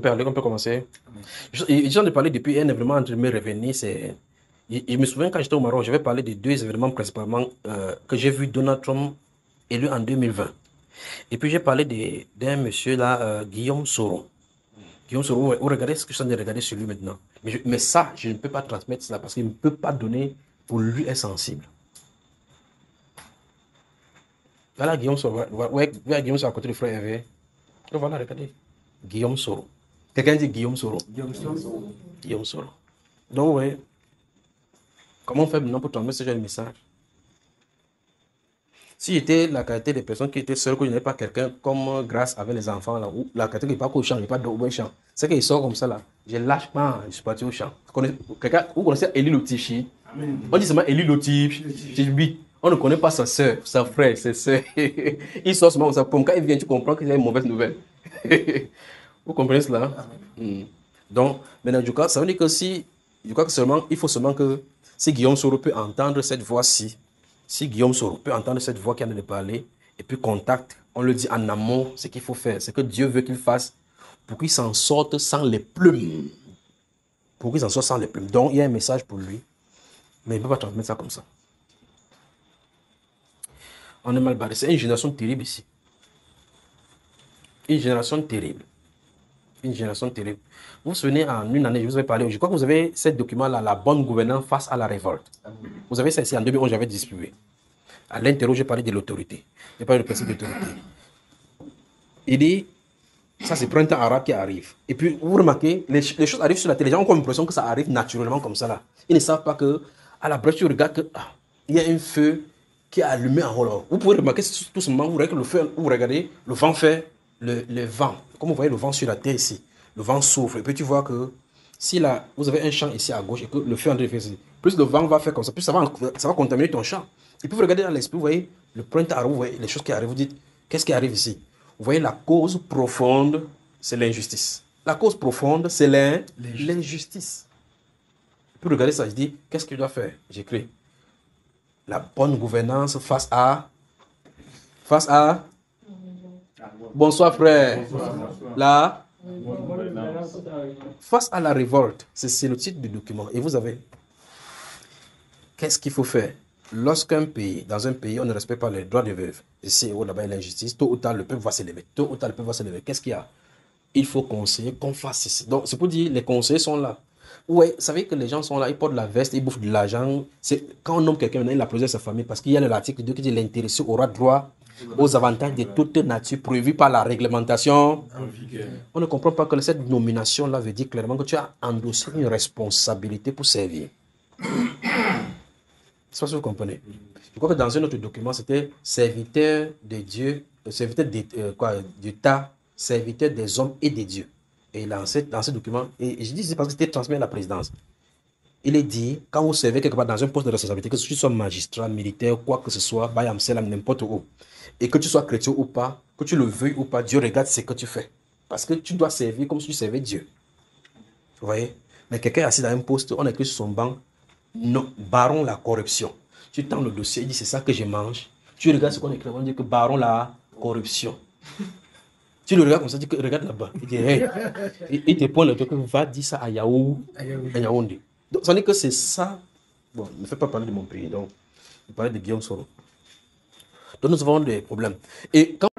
on peut commencer. J'en ai parlé depuis un événement entre mes revenus. Je me souviens quand j'étais au Maroc, j'avais parlé de deux événements principalement que j'ai vu Donald Trump élu en 2020. Et puis j'ai parlé d'un monsieur là, Guillaume Soro. Guillaume Soro, vous regardez ce que je suis en train de regarder sur lui maintenant. Mais ça, je ne peux pas transmettre cela parce qu'il ne peut pas donner, pour lui, est sensible. Voilà Guillaume Soro. Ouais, Guillaume Soro à côté du frère Hervé. Voilà, regardez. Guillaume Soro. Quelqu'un dit Guillaume Soro. Guillaume Soro. Donc, ouais. Comment on fait maintenant pour transmettre ce genre de message? Si j'étais la qualité des personnes qui étaient seules, que je n'avais pas quelqu'un comme Grâce avec les enfants, là, ou la qualité qui n'est pas au champ, il n'y a pas au champ. C'est qu'il sort comme ça, là. Je lâche pas, je suis parti au champ. Vous connaissez Eli Lotichi? On dit seulement Eli Lotichi. On ne connaît pas sa soeur, sa frère, ses soeurs. Il sort seulement comme ça. Quand il vient, tu comprends qu'il y a une mauvaise nouvelle. Vous comprenez cela? Donc, maintenant, du coup, ça veut dire que si, je crois que seulement, il faut seulement que si Guillaume Soro peut entendre cette voix-ci, si Guillaume Soro peut entendre cette voix qui vient de parler, et puis contacte, on le dit en amont, ce qu'il faut faire, c'est que Dieu veut qu'il fasse pour qu'il s'en sorte sans les plumes. Pour qu'il s'en sorte sans les plumes. Donc, il y a un message pour lui, mais il ne peut pas transmettre ça comme ça. On est mal barré. C'est une génération terrible ici. Une génération terrible. Une génération terrible. Vous vous souvenez, en une année, je vous avais parlé, je crois que vous avez ce document-là, la bonne gouvernance face à la révolte. Vous avez ça ici, en 2011, j'avais distribué. À l'intérieur, j'ai parlé de l'autorité. J'ai parlé du principe d'autorité. Il dit, ça c'est printemps arabe qui arrive. Et puis, vous remarquez, les choses arrivent sur la télé. Les gens ont comme l'impression que ça arrive naturellement comme ça là. Ils ne savent pas que, à la brèche, tu regardes que, il y a un feu qui est allumé en haut. Vous pouvez remarquer tout simplement, vous regardez que le feu, vous regardez, le vent fait, le vent. Comme vous voyez le vent sur la terre ici, le vent souffle. Et puis tu vois que, si là, vous avez un champ ici à gauche et que le feu est en train de faire ici, plus le vent va faire comme ça, plus ça va contaminer ton champ. Et puis vous regardez dans l'esprit, vous voyez le printemps arabe, vous voyez les choses qui arrivent, vous dites, qu'est-ce qui arrive ici? Vous voyez la cause profonde, c'est l'injustice. La cause profonde, c'est l'injustice. Puis regardez ça, je dis, qu'est-ce que je dois faire? J'écris la bonne gouvernance face à. Bonsoir frère. Là. Face à la révolte. C'est le titre du document. Et vous avez. Qu'est-ce qu'il faut faire? Lorsqu'un pays, dans un pays, on ne respecte pas les droits des veuves, ici ou là-bas, il y a l'injustice, tôt ou tard, le peuple va s'élever. Tôt ou tard, le peuple va s'élever. Qu'est-ce qu'il y a? Il faut conseiller qu'on fasse ceci. Donc, c'est pour dire, les conseillers sont là. Ouais, vous savez que les gens sont là, ils portent la veste, ils bouffent de l'argent. Quand on nomme quelqu'un, il applaudit sa famille parce qu'il y a l'article 2 qui dit l'intéressé aura droit aux avantages de toute nature prévus par la réglementation. On ne comprend pas que cette nomination-là veut dire clairement que tu as endossé une responsabilité pour servir. C'est pas ce que vous comprenez. Je crois que dans un autre document, c'était serviteur de Dieu, serviteur d'État, serviteur des hommes et des dieux. Et dans ce document, et je dis c'est parce que c'était transmis à la présidence. Il est dit, quand vous servez quelque part dans un poste de responsabilité, que tu sois magistrat, militaire, quoi que ce soit, bayam selam, n'importe où, et que tu sois chrétien ou pas, que tu le veuilles ou pas, Dieu regarde ce que tu fais. Parce que tu dois servir comme si tu servais Dieu. Vous voyez? Mais quelqu'un est assis dans un poste, on écrit sur son banc, non, baron la corruption. Tu tends le dossier, il dit c'est ça que je mange. Tu regardes ce qu'on écrit, on dit que baron la corruption. Tu le regardes comme ça, tu dis que regarde là-bas. Il dit hey. Il te pointe le truc, va dire ça à Yaoundé. Donc ça veut dire que c'est ça. Bon, ne fais pas parler de mon pays. Donc, je parlais de Guillaume Soro. Donc nous avons des problèmes. Et quand